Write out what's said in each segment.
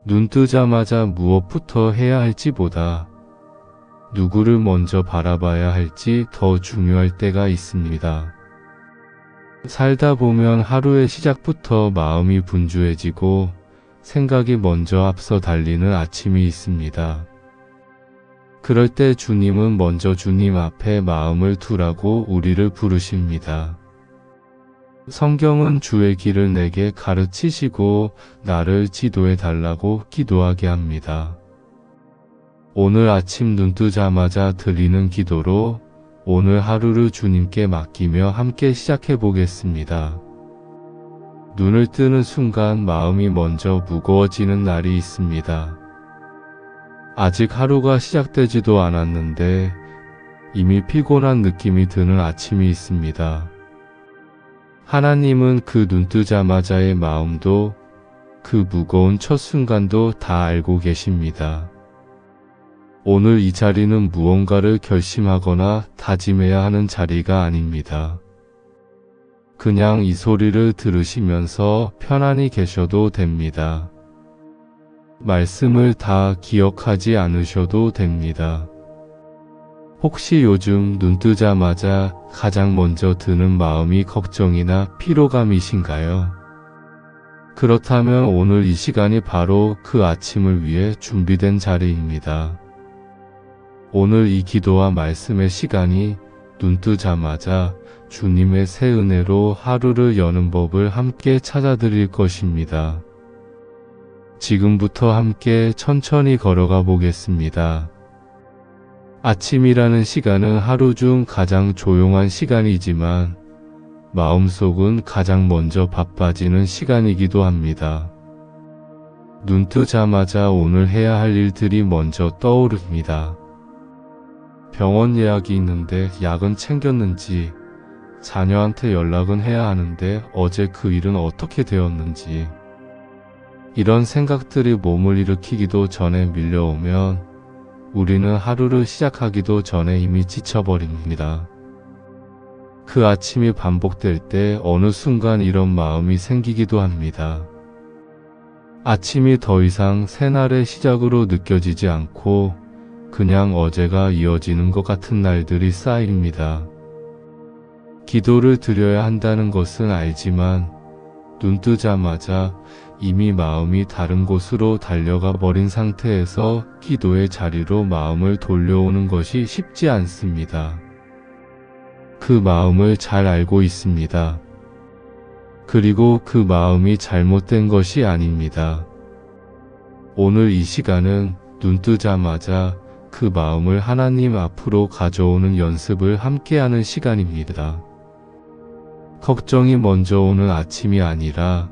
눈 뜨자마자 무엇부터 해야 할지보다 누구를 먼저 바라봐야 할지 더 중요할 때가 있습니다. 살다 보면 하루의 시작부터 마음이 분주해지고 생각이 먼저 앞서 달리는 아침이 있습니다. 그럴 때 주님은 먼저 주님 앞에 마음을 두라고 우리를 부르십니다. 성경은 주의 길을 내게 가르치시고 나를 지도해 달라고 기도하게 합니다. 오늘 아침 눈 뜨자마자 드리는 기도로 오늘 하루를 주님께 맡기며 함께 시작해 보겠습니다. 눈을 뜨는 순간 마음이 먼저 무거워지는 날이 있습니다. 아직 하루가 시작되지도 않았는데 이미 피곤한 느낌이 드는 아침이 있습니다. 하나님은 그 눈 뜨자마자의 마음도 그 무거운 첫 순간도 다 알고 계십니다. 오늘 이 자리는 무언가를 결심하거나 다짐해야 하는 자리가 아닙니다. 그냥 이 소리를 들으시면서 편안히 계셔도 됩니다. 말씀을 다 기억하지 않으셔도 됩니다. 혹시 요즘 눈 뜨자마자 가장 먼저 드는 마음이 걱정이나 피로감이신가요? 그렇다면 오늘 이 시간이 바로 그 아침을 위해 준비된 자리입니다. 오늘 이 기도와 말씀의 시간이 눈 뜨자마자 주님의 새 은혜로 하루를 여는 법을 함께 찾아드릴 것입니다. 지금부터 함께 천천히 걸어가 보겠습니다. 아침이라는 시간은 하루 중 가장 조용한 시간이지만 마음속은 가장 먼저 바빠지는 시간이기도 합니다. 눈 뜨자마자 오늘 해야 할 일들이 먼저 떠오릅니다. 병원 예약이 있는데 약은 챙겼는지, 자녀한테 연락은 해야 하는데 어제 그 일은 어떻게 되었는지, 이런 생각들이 몸을 일으키기도 전에 밀려오면 우리는 하루를 시작하기도 전에 이미 지쳐버립니다. 그 아침이 반복될 때 어느 순간 이런 마음이 생기기도 합니다. 아침이 더 이상 새날의 시작으로 느껴지지 않고 그냥 어제가 이어지는 것 같은 날들이 쌓입니다. 기도를 드려야 한다는 것은 알지만 눈 뜨자마자 이미 마음이 다른 곳으로 달려가 버린 상태에서 기도의 자리로 마음을 돌려오는 것이 쉽지 않습니다. 그 마음을 잘 알고 있습니다. 그리고 그 마음이 잘못된 것이 아닙니다. 오늘 이 시간은 눈 뜨자마자 그 마음을 하나님 앞으로 가져오는 연습을 함께하는 시간입니다. 걱정이 먼저 오는 아침이 아니라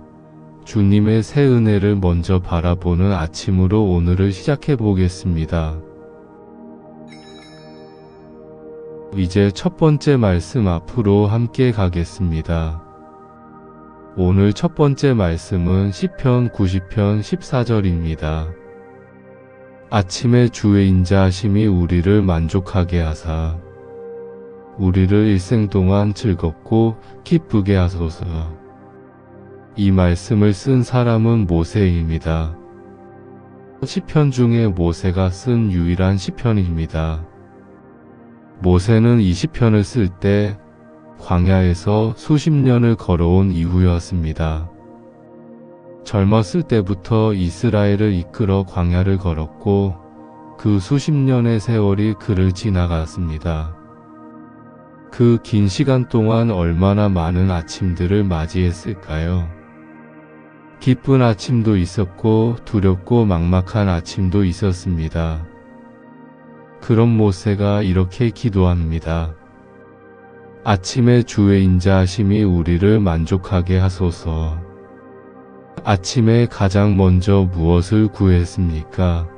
주님의 새 은혜를 먼저 바라보는 아침으로 오늘을 시작해 보겠습니다. 이제 첫 번째 말씀 앞으로 함께 가겠습니다. 오늘 첫 번째 말씀은 시편 90편 14절입니다. 아침에 주의 인자하심이 우리를 만족하게 하사 우리를 일생 동안 즐겁고 기쁘게 하소서. 이 말씀을 쓴 사람은 모세입니다. 시편 중에 모세가 쓴 유일한 시편입니다. 모세는 이 시편을 쓸 때 광야에서 수십 년을 걸어온 이후였습니다. 젊었을 때부터 이스라엘을 이끌어 광야를 걸었고 그 수십 년의 세월이 그를 지나갔습니다. 그 긴 시간 동안 얼마나 많은 아침들을 맞이했을까요? 기쁜 아침도 있었고 두렵고 막막한 아침도 있었습니다. 그런 모세가 이렇게 기도합니다. 아침에 주의 인자하심이 우리를 만족하게 하소서. 아침에 가장 먼저 무엇을 구했습니까?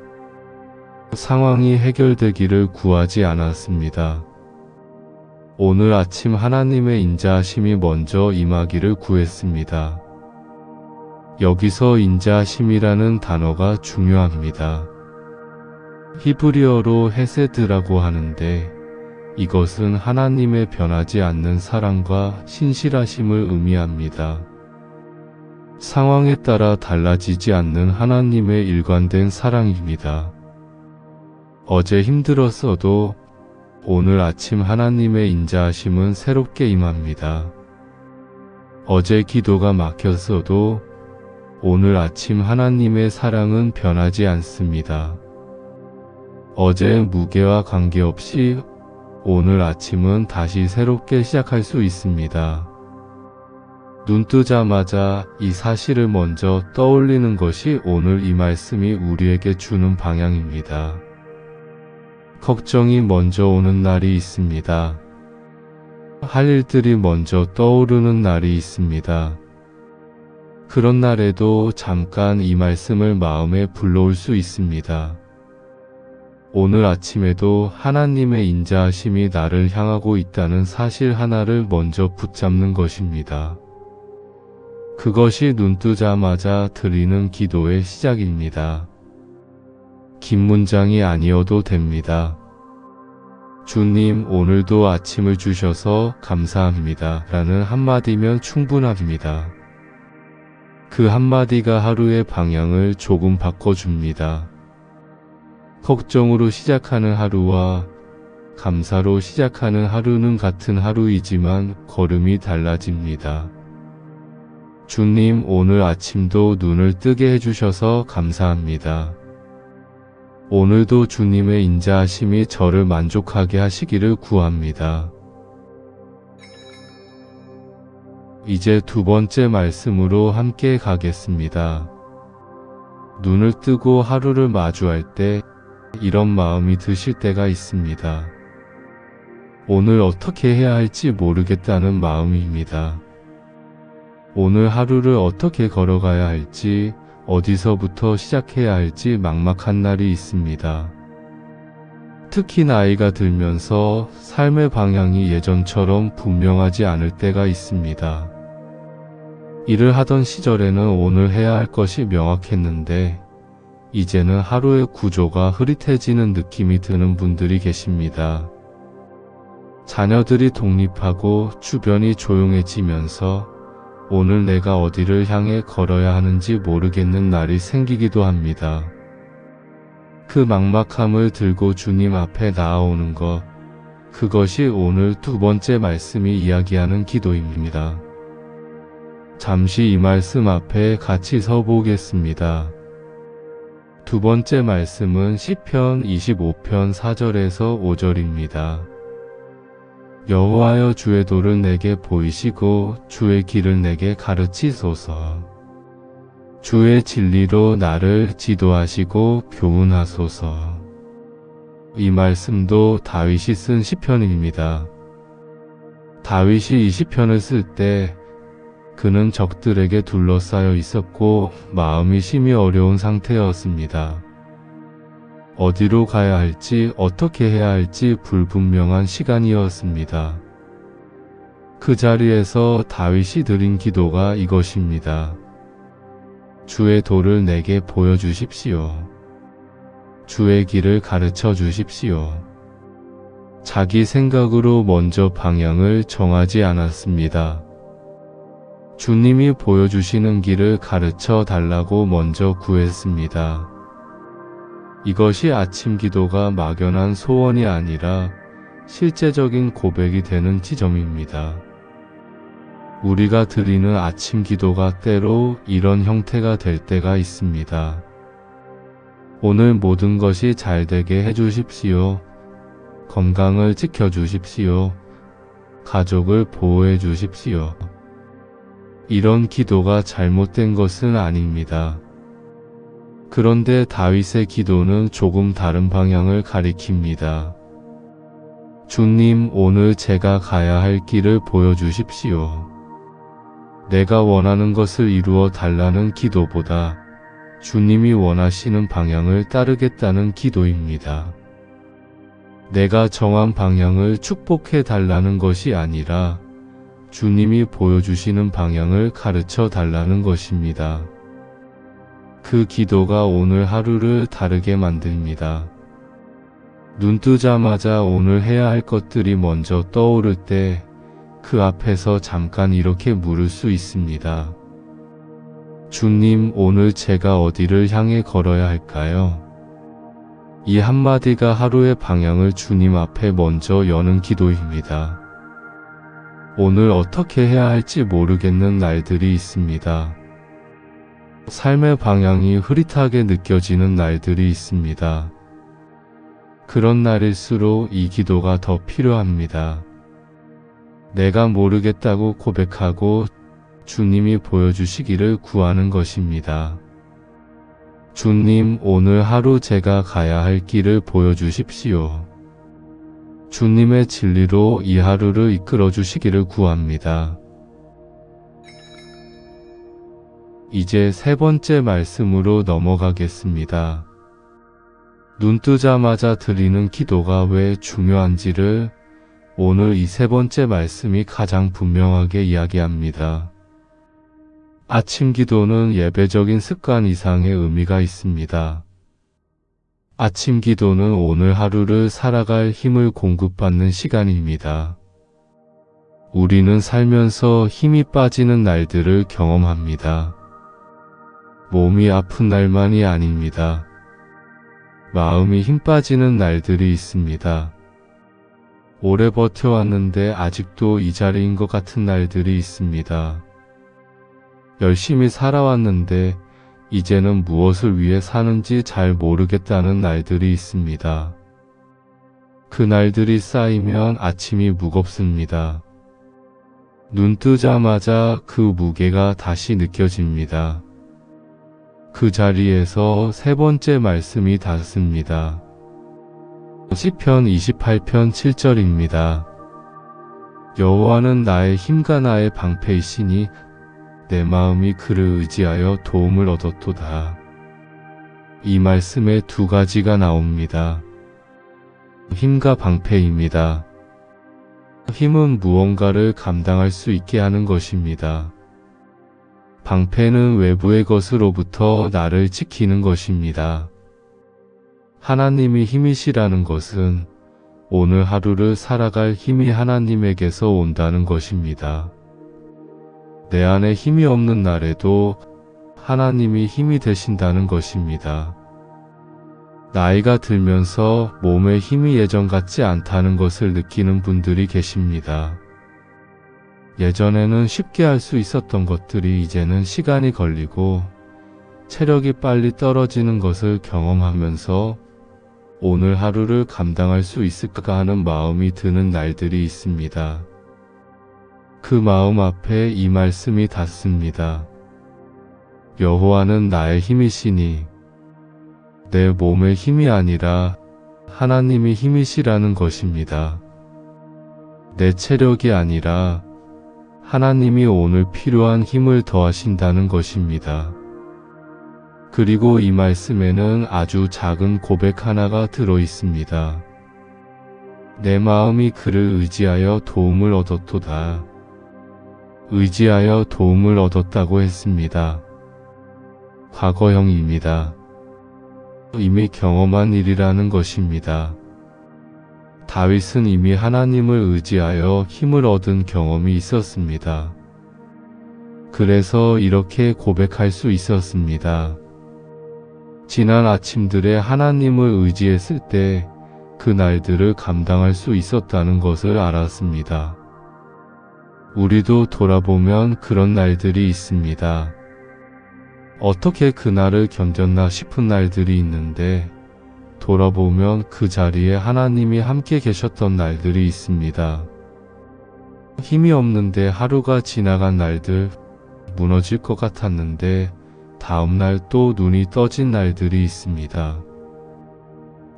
상황이 해결되기를 구하지 않았습니다. 오늘 아침 하나님의 인자하심이 먼저 임하기를 구했습니다. 여기서 인자하심이라는 단어가 중요합니다. 히브리어로 헤세드라고 하는데 이것은 하나님의 변하지 않는 사랑과 신실하심을 의미합니다. 상황에 따라 달라지지 않는 하나님의 일관된 사랑입니다. 어제 힘들었어도 오늘 아침 하나님의 인자하심은 새롭게 임합니다. 어제 기도가 막혔어도 오늘 아침 하나님의 사랑은 변하지 않습니다. 어제의 무게와 관계없이 오늘 아침은 다시 새롭게 시작할 수 있습니다. 눈 뜨자마자 이 사실을 먼저 떠올리는 것이 오늘 이 말씀이 우리에게 주는 방향입니다. 걱정이 먼저 오는 날이 있습니다. 할 일들이 먼저 떠오르는 날이 있습니다. 그런 날에도 잠깐 이 말씀을 마음에 불러올 수 있습니다. 오늘 아침에도 하나님의 인자하심이 나를 향하고 있다는 사실 하나를 먼저 붙잡는 것입니다. 그것이 눈 뜨자마자 드리는 기도의 시작입니다. 긴 문장이 아니어도 됩니다. 주님, 오늘도 아침을 주셔서 감사합니다. 라는 한마디면 충분합니다. 그 한마디가 하루의 방향을 조금 바꿔줍니다. 걱정으로 시작하는 하루와 감사로 시작하는 하루는 같은 하루이지만 걸음이 달라집니다. 주님, 오늘 아침도 눈을 뜨게 해주셔서 감사합니다. 오늘도 주님의 인자하심이 저를 만족하게 하시기를 구합니다. 이제 두 번째 말씀으로 함께 가겠습니다. 눈을 뜨고 하루를 마주할 때 이런 마음이 드실 때가 있습니다. 오늘 어떻게 해야 할지 모르겠다는 마음입니다. 오늘 하루를 어떻게 걸어가야 할지, 어디서부터 시작해야 할지 막막한 날이 있습니다. 특히 나이가 들면서 삶의 방향이 예전처럼 분명하지 않을 때가 있습니다. 일을 하던 시절에는 오늘 해야 할 것이 명확했는데 이제는 하루의 구조가 흐릿해지는 느낌이 드는 분들이 계십니다. 자녀들이 독립하고 주변이 조용해지면서 오늘 내가 어디를 향해 걸어야 하는지 모르겠는 날이 생기기도 합니다. 그 막막함을 들고 주님 앞에 나아오는 것, 그것이 오늘 두 번째 말씀이 이야기하는 기도입니다. 잠시 이 말씀 앞에 같이 서보겠습니다. 두 번째 말씀은 시편 25편 4절에서 5절입니다. 여호와여, 주의 도를 내게 보이시고 주의 길을 내게 가르치소서. 주의 진리로 나를 지도하시고 교훈하소서. 이 말씀도 다윗이 쓴 시편입니다. 다윗이 이 시편을 쓸 때 그는 적들에게 둘러싸여 있었고 마음이 심히 어려운 상태였습니다. 어디로 가야 할지, 어떻게 해야 할지 불분명한 시간이었습니다. 그 자리에서 다윗이 드린 기도가 이것입니다. 주의 도를 내게 보여주십시오. 주의 길을 가르쳐 주십시오. 자기 생각으로 먼저 방향을 정하지 않았습니다. 주님이 보여주시는 길을 가르쳐 달라고 먼저 구했습니다. 이것이 아침 기도가 막연한 소원이 아니라 실제적인 고백이 되는 지점입니다. 우리가 드리는 아침 기도가 때로 이런 형태가 될 때가 있습니다. 오늘 모든 것이 잘 되게 해주십시오. 건강을 지켜주십시오. 가족을 보호해 주십시오. 이런 기도가 잘못된 것은 아닙니다. 그런데 다윗의 기도는 조금 다른 방향을 가리킵니다. 주님, 오늘 제가 가야 할 길을 보여주십시오. 내가 원하는 것을 이루어 달라는 기도보다 주님이 원하시는 방향을 따르겠다는 기도입니다. 내가 정한 방향을 축복해 달라는 것이 아니라 주님이 보여주시는 방향을 가르쳐 달라는 것입니다. 그 기도가 오늘 하루를 다르게 만듭니다. 눈 뜨자마자 오늘 해야 할 것들이 먼저 떠오를 때 그 앞에서 잠깐 이렇게 물을 수 있습니다. 주님, 오늘 제가 어디를 향해 걸어야 할까요? 이 한마디가 하루의 방향을 주님 앞에 먼저 여는 기도입니다. 오늘 어떻게 해야 할지 모르겠는 날들이 있습니다. 삶의 방향이 흐릿하게 느껴지는 날들이 있습니다. 그런 날일수록 이 기도가 더 필요합니다. 내가 모르겠다고 고백하고 주님이 보여주시기를 구하는 것입니다. 주님, 오늘 하루 제가 가야 할 길을 보여주십시오. 주님의 진리로 이 하루를 이끌어 주시기를 구합니다. 이제 세 번째 말씀으로 넘어가겠습니다. 눈 뜨자마자 드리는 기도가 왜 중요한지를 오늘 이 세 번째 말씀이 가장 분명하게 이야기합니다. 아침 기도는 예배적인 습관 이상의 의미가 있습니다. 아침 기도는 오늘 하루를 살아갈 힘을 공급받는 시간입니다. 우리는 살면서 힘이 빠지는 날들을 경험합니다. 몸이 아픈 날만이 아닙니다. 마음이 힘 빠지는 날들이 있습니다. 오래 버텨왔는데 아직도 이 자리인 것 같은 날들이 있습니다. 열심히 살아왔는데 이제는 무엇을 위해 사는지 잘 모르겠다는 날들이 있습니다. 그 날들이 쌓이면 아침이 무겁습니다. 눈 뜨자마자 그 무게가 다시 느껴집니다. 그 자리에서 세 번째 말씀이 닿습니다. 시편 28편 7절입니다. 여호와는 나의 힘과 나의 방패이시니 내 마음이 그를 의지하여 도움을 얻었도다. 이 말씀에 두 가지가 나옵니다. 힘과 방패입니다. 힘은 무언가를 감당할 수 있게 하는 것입니다. 방패는 외부의 것으로부터 나를 지키는 것입니다. 하나님이 힘이시라는 것은 오늘 하루를 살아갈 힘이 하나님에게서 온다는 것입니다. 내 안에 힘이 없는 날에도 하나님이 힘이 되신다는 것입니다. 나이가 들면서 몸에 힘이 예전 같지 않다는 것을 느끼는 분들이 계십니다. 예전에는 쉽게 할 수 있었던 것들이 이제는 시간이 걸리고 체력이 빨리 떨어지는 것을 경험하면서 오늘 하루를 감당할 수 있을까 하는 마음이 드는 날들이 있습니다. 그 마음 앞에 이 말씀이 닿습니다. 여호와는 나의 힘이시니 내 몸의 힘이 아니라 하나님이 힘이시라는 것입니다. 내 체력이 아니라 하나님이 오늘 필요한 힘을 더하신다는 것입니다. 그리고 이 말씀에는 아주 작은 고백 하나가 들어 있습니다. 내 마음이 그를 의지하여 도움을 얻었도다. 의지하여 도움을 얻었다고 했습니다. 과거형입니다. 이미 경험한 일이라는 것입니다. 다윗은 이미 하나님을 의지하여 힘을 얻은 경험이 있었습니다. 그래서 이렇게 고백할 수 있었습니다. 지난 아침들에 하나님을 의지했을 때 그 날들을 감당할 수 있었다는 것을 알았습니다. 우리도 돌아보면 그런 날들이 있습니다. 어떻게 그날을 견뎠나 싶은 날들이 있는데 돌아보면 그 자리에 하나님이 함께 계셨던 날들이 있습니다. 힘이 없는데 하루가 지나간 날들, 무너질 것 같았는데 다음날 또 눈이 떠진 날들이 있습니다.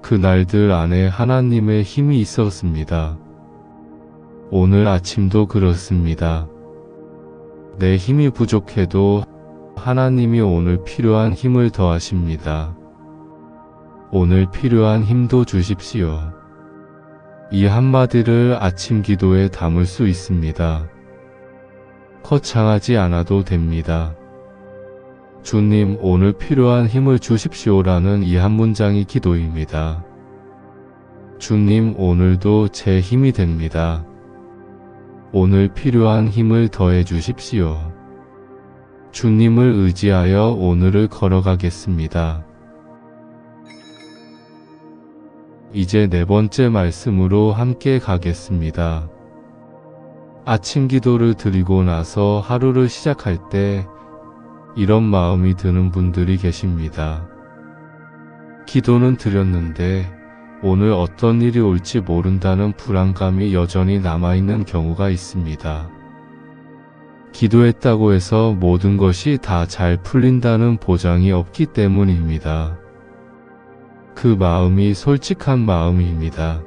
그 날들 안에 하나님의 힘이 있었습니다. 오늘 아침도 그렇습니다. 내 힘이 부족해도 하나님이 오늘 필요한 힘을 더하십니다. 오늘 필요한 힘도 주십시오. 이 한마디를 아침 기도에 담을 수 있습니다. 거창하지 않아도 됩니다. 주님, 오늘 필요한 힘을 주십시오라는 이 한 문장이 기도입니다. 주님, 오늘도 제 힘이 됩니다. 오늘 필요한 힘을 더해 주십시오. 주님을 의지하여 오늘을 걸어가겠습니다. 이제 네 번째 말씀으로 함께 가겠습니다. 아침 기도를 드리고 나서 하루를 시작할 때 이런 마음이 드는 분들이 계십니다. 기도는 드렸는데 오늘 어떤 일이 올지 모른다는 불안감이 여전히 남아있는 경우가 있습니다. 기도했다고 해서 모든 것이 다 잘 풀린다는 보장이 없기 때문입니다. 그 마음이 솔직한 마음입니다.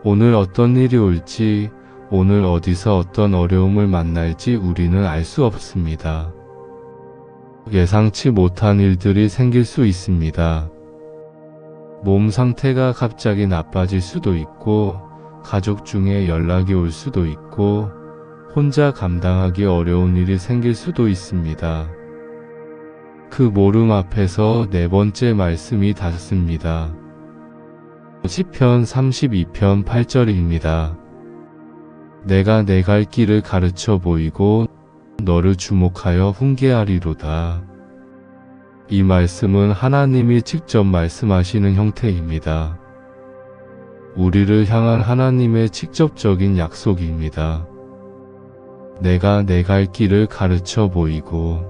오늘 어떤 일이 올지, 오늘 어디서 어떤 어려움을 만날지 우리는 알 수 없습니다. 예상치 못한 일들이 생길 수 있습니다. 몸 상태가 갑자기 나빠질 수도 있고, 가족 중에 연락이 올 수도 있고, 혼자 감당하기 어려운 일이 생길 수도 있습니다. 그 모름 앞에서 네 번째 말씀이 닿습니다. 시편 32편 8절입니다. 내가 내 갈 길을 가르쳐 보이고 너를 주목하여 훈계하리로다. 이 말씀은 하나님이 직접 말씀하시는 형태입니다. 우리를 향한 하나님의 직접적인 약속입니다. 내가 내 갈 길을 가르쳐 보이고,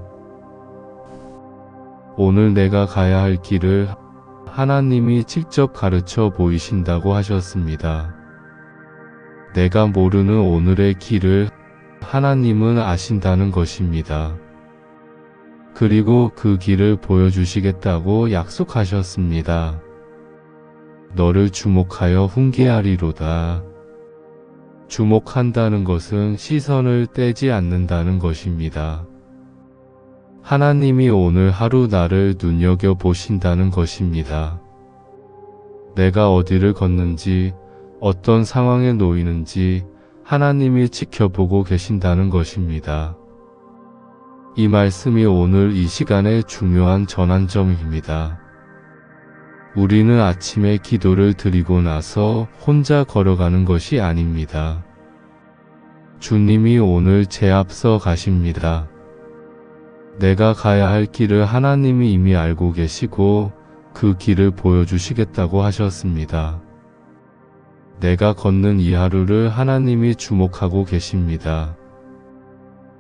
오늘 내가 가야 할 길을 하나님이 직접 가르쳐 보이신다고 하셨습니다. 내가 모르는 오늘의 길을 하나님은 아신다는 것입니다. 그리고 그 길을 보여주시겠다고 약속하셨습니다. 너를 주목하여 훈계하리로다. 주목한다는 것은 시선을 떼지 않는다는 것입니다. 하나님이 오늘 하루 나를 눈여겨보신다는 것입니다. 내가 어디를 걷는지, 어떤 상황에 놓이는지 하나님이 지켜보고 계신다는 것입니다. 이 말씀이 오늘 이 시간의 중요한 전환점입니다. 우리는 아침에 기도를 드리고 나서 혼자 걸어가는 것이 아닙니다. 주님이 오늘 제 앞서 가십니다. 내가 가야 할 길을 하나님이 이미 알고 계시고 그 길을 보여주시겠다고 하셨습니다. 내가 걷는 이 하루를 하나님이 주목하고 계십니다.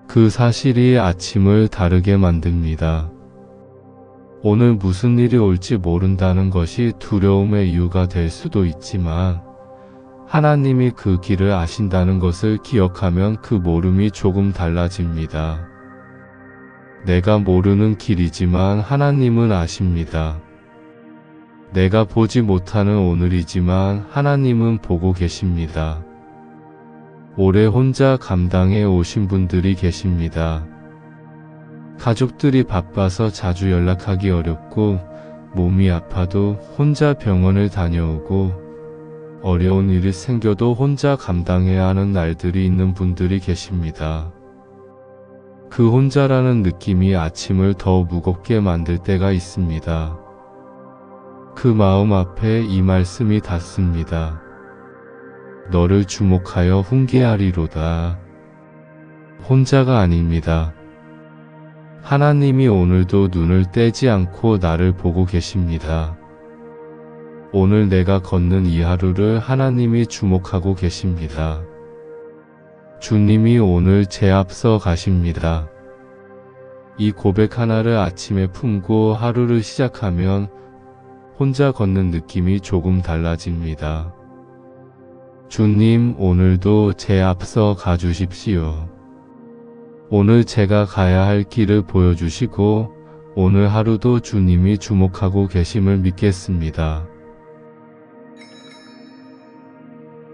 그 사실이 아침을 다르게 만듭니다. 오늘 무슨 일이 올지 모른다는 것이 두려움의 이유가 될 수도 있지만 하나님이 그 길을 아신다는 것을 기억하면 그 모름이 조금 달라집니다. 내가 모르는 길이지만 하나님은 아십니다. 내가 보지 못하는 오늘이지만 하나님은 보고 계십니다. 오래 혼자 감당해 오신 분들이 계십니다. 가족들이 바빠서 자주 연락하기 어렵고 몸이 아파도 혼자 병원을 다녀오고 어려운 일이 생겨도 혼자 감당해야 하는 날들이 있는 분들이 계십니다. 그 혼자라는 느낌이 아침을 더 무겁게 만들 때가 있습니다. 그 마음 앞에 이 말씀이 닿습니다. 너를 주목하여 훈계하리로다. 혼자가 아닙니다. 하나님이 오늘도 눈을 떼지 않고 나를 보고 계십니다. 오늘 내가 걷는 이 하루를 하나님이 주목하고 계십니다. 주님이 오늘 제 앞서 가십니다. 이 고백 하나를 아침에 품고 하루를 시작하면 혼자 걷는 느낌이 조금 달라집니다. 주님, 오늘도 제 앞서 가주십시오. 오늘 제가 가야 할 길을 보여주시고 오늘 하루도 주님이 주목하고 계심을 믿겠습니다.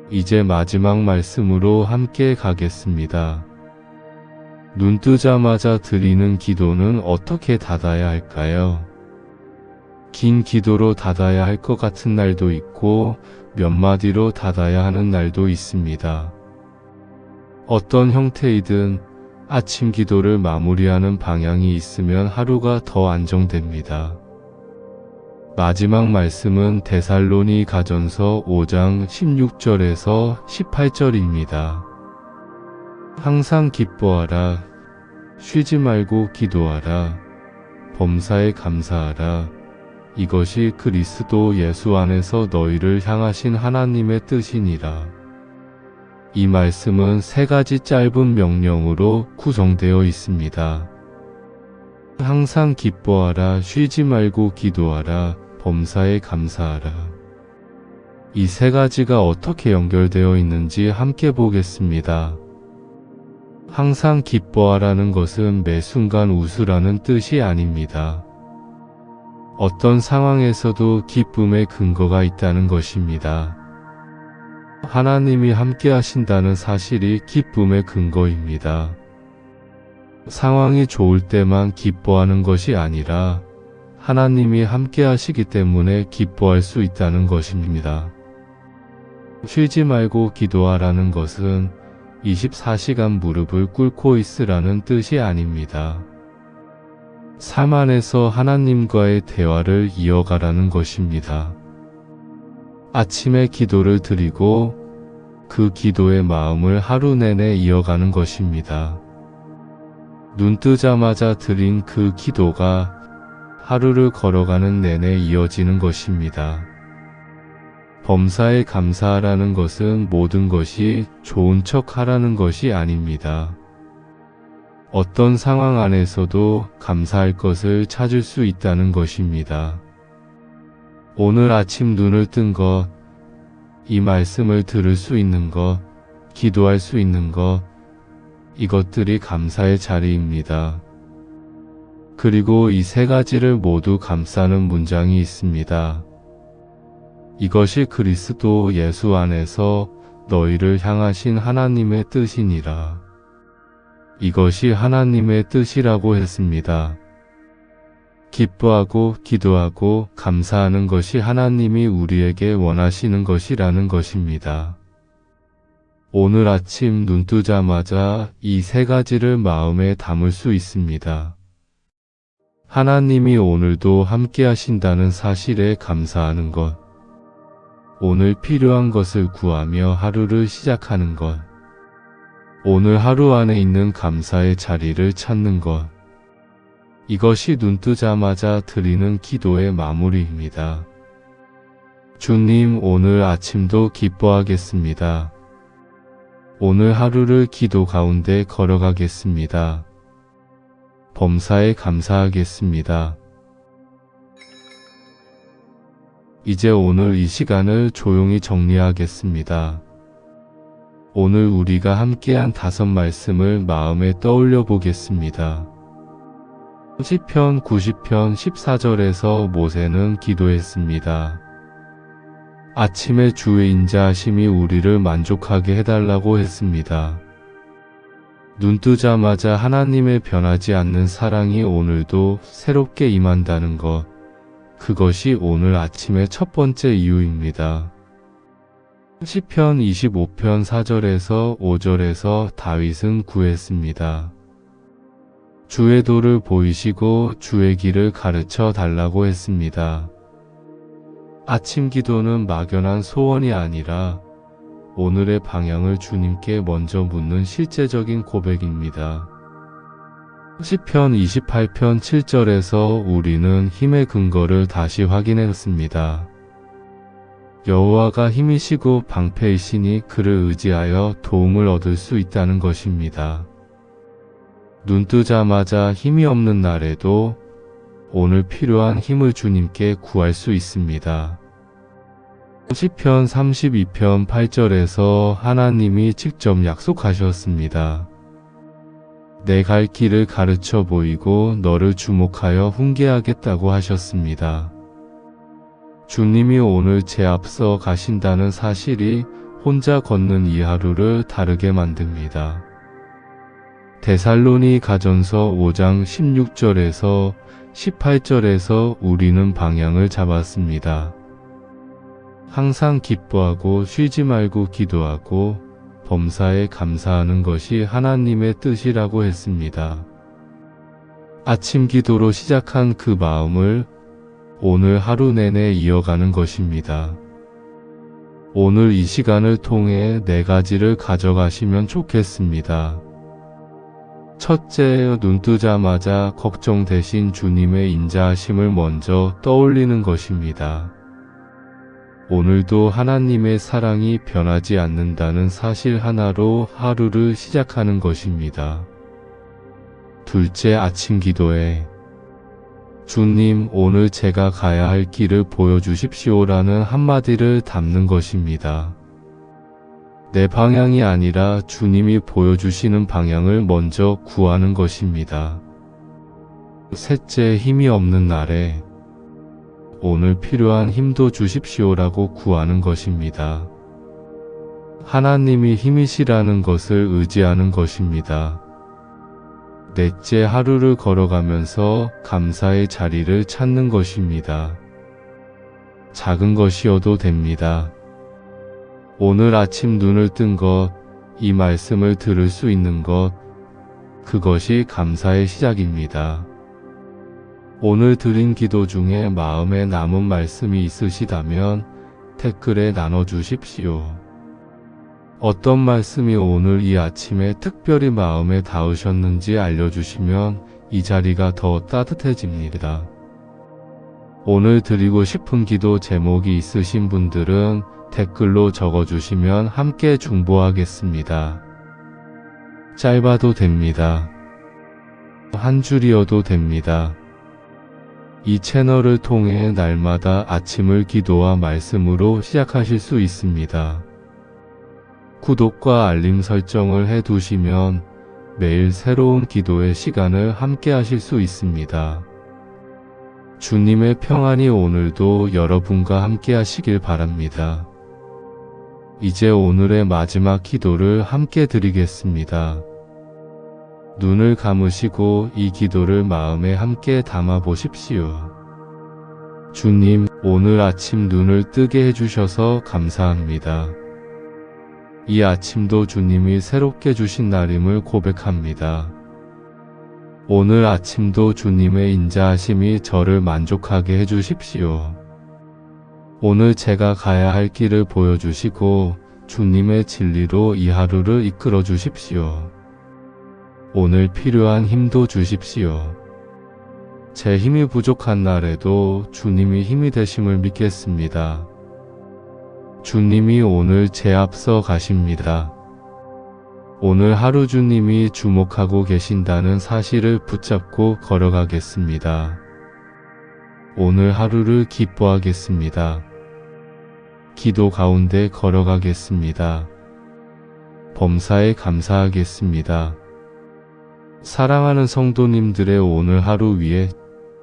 이제 마지막 말씀으로 함께 가겠습니다. 눈 뜨자마자 드리는 기도는 어떻게 닫아야 할까요? 긴 기도로 닫아야 할 것 같은 날도 있고 몇 마디로 닫아야 하는 날도 있습니다. 어떤 형태이든 아침 기도를 마무리하는 방향이 있으면 하루가 더 안정됩니다. 마지막 말씀은 데살로니가전서 5장 16절에서 18절입니다. 항상 기뻐하라. 쉬지 말고 기도하라. 범사에 감사하라. 이것이 그리스도 예수 안에서 너희를 향하신 하나님의 뜻이니라. 이 말씀은 세 가지 짧은 명령으로 구성되어 있습니다. 항상 기뻐하라, 쉬지 말고 기도하라, 범사에 감사하라. 이 세 가지가 어떻게 연결되어 있는지 함께 보겠습니다. 항상 기뻐하라는 것은 매 순간 웃으라는 뜻이 아닙니다. 어떤 상황에서도 기쁨의 근거가 있다는 것입니다. 하나님이 함께 하신다는 사실이 기쁨의 근거입니다. 상황이 좋을 때만 기뻐하는 것이 아니라 하나님이 함께 하시기 때문에 기뻐할 수 있다는 것입니다. 쉬지 말고 기도하라는 것은 24시간 무릎을 꿇고 있으라는 뜻이 아닙니다. 삶 안에서 하나님과의 대화를 이어가라는 것입니다. 아침에 기도를 드리고 그 기도의 마음을 하루 내내 이어가는 것입니다. 눈 뜨자마자 드린 그 기도가 하루를 걸어가는 내내 이어지는 것입니다. 범사에 감사하라는 것은 모든 것이 좋은 척 하라는 것이 아닙니다. 어떤 상황 안에서도 감사할 것을 찾을 수 있다는 것입니다. 오늘 아침 눈을 뜬 것, 이 말씀을 들을 수 있는 것, 기도할 수 있는 것, 이것들이 감사의 자리입니다. 그리고 이 세 가지를 모두 감싸는 문장이 있습니다. 이것이 그리스도 예수 안에서 너희를 향하신 하나님의 뜻이니라. 이것이 하나님의 뜻이라고 했습니다. 기뻐하고 기도하고 감사하는 것이 하나님이 우리에게 원하시는 것이라는 것입니다. 오늘 아침 눈 뜨자마자 이 세 가지를 마음에 담을 수 있습니다. 하나님이 오늘도 함께 하신다는 사실에 감사하는 것. 오늘 필요한 것을 구하며 하루를 시작하는 것. 오늘 하루 안에 있는 감사의 자리를 찾는 것. 이것이 눈 뜨자마자 드리는 기도의 마무리입니다. 주님, 오늘 아침도 기뻐하겠습니다. 오늘 하루를 기도 가운데 걸어가겠습니다. 범사에 감사하겠습니다. 이제 오늘 이 시간을 조용히 정리하겠습니다. 오늘 우리가 함께한 5 말씀을 마음에 떠올려 보겠습니다. 시편 90편 14절에서 모세는 기도했습니다. 아침에 주의 인자하심이 우리를 만족하게 해달라고 했습니다. 눈 뜨자마자 하나님의 변하지 않는 사랑이 오늘도 새롭게 임한다는 것. 그것이 오늘 아침의 첫 번째 이유입니다. 시편 25편 4절에서 5절에서 다윗은 구했습니다. 주의 도를 보이시고 주의 길을 가르쳐 달라고 했습니다. 아침 기도는 막연한 소원이 아니라 오늘의 방향을 주님께 먼저 묻는 실제적인 고백입니다. 시편 28편 7절에서 우리는 힘의 근거를 다시 확인했습니다. 여호와가 힘이시고 방패이시니 그를 의지하여 도움을 얻을 수 있다는 것입니다. 눈 뜨자마자 힘이 없는 날에도 오늘 필요한 힘을 주님께 구할 수 있습니다. 시편 32편 8절에서 하나님이 직접 약속하셨습니다. 내 갈 길을 가르쳐 보이고 너를 주목하여 훈계하겠다고 하셨습니다. 주님이 오늘 제 앞서 가신다는 사실이 혼자 걷는 이 하루를 다르게 만듭니다. 데살로니가전서 5장 16절에서 18절에서 우리는 방향을 잡았습니다. 항상 기뻐하고 쉬지 말고 기도하고 범사에 감사하는 것이 하나님의 뜻이라고 했습니다. 아침 기도로 시작한 그 마음을 오늘 하루 내내 이어가는 것입니다. 오늘 이 시간을 통해 4가지를 가져가시면 좋겠습니다. 첫째, 눈 뜨자마자 걱정 대신 주님의 인자하심을 먼저 떠올리는 것입니다. 오늘도 하나님의 사랑이 변하지 않는다는 사실 하나로 하루를 시작하는 것입니다. 둘째, 아침 기도에 주님, 오늘 제가 가야 할 길을 보여주십시오라는 한마디를 담는 것입니다. 내 방향이 아니라 주님이 보여주시는 방향을 먼저 구하는 것입니다. 셋째, 힘이 없는 날에 오늘 필요한 힘도 주십시오라고 구하는 것입니다. 하나님이 힘이시라는 것을 의지하는 것입니다. 넷째, 하루를 걸어가면서 감사의 자리를 찾는 것입니다. 작은 것이어도 됩니다. 오늘 아침 눈을 뜬 것, 이 말씀을 들을 수 있는 것, 그것이 감사의 시작입니다. 오늘 드린 기도 중에 마음에 남은 말씀이 있으시다면 댓글에 나눠주십시오. 어떤 말씀이 오늘 이 아침에 특별히 마음에 닿으셨는지 알려주시면 이 자리가 더 따뜻해집니다. 오늘 드리고 싶은 기도 제목이 있으신 분들은 댓글로 적어주시면 함께 중보하겠습니다. 짧아도 됩니다. 한 줄이어도 됩니다. 이 채널을 통해 날마다 아침을 기도와 말씀으로 시작하실 수 있습니다. 구독과 알림 설정을 해두시면 매일 새로운 기도의 시간을 함께 하실 수 있습니다. 주님의 평안이 오늘도 여러분과 함께 하시길 바랍니다. 이제 오늘의 마지막 기도를 함께 드리겠습니다. 눈을 감으시고 이 기도를 마음에 함께 담아 보십시오. 주님, 오늘 아침 눈을 뜨게 해주셔서 감사합니다. 이 아침도 주님이 새롭게 주신 날임을 고백합니다. 오늘 아침도 주님의 인자하심이 저를 만족하게 해주십시오. 오늘 제가 가야 할 길을 보여주시고 주님의 진리로 이 하루를 이끌어 주십시오. 오늘 필요한 힘도 주십시오. 제 힘이 부족한 날에도 주님이 힘이 되심을 믿겠습니다. 주님이 오늘 제 앞서 가십니다. 오늘 하루 주님이 주목하고 계신다는 사실을 붙잡고 걸어가겠습니다. 오늘 하루를 기뻐하겠습니다. 기도 가운데 걸어가겠습니다. 범사에 감사하겠습니다. 사랑하는 성도님들의 오늘 하루 위에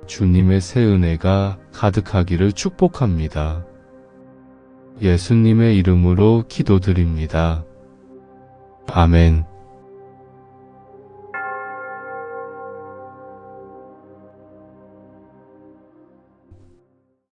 주님의 새 은혜가 가득하기를 축복합니다. 예수님의 이름으로 기도드립니다. 아멘.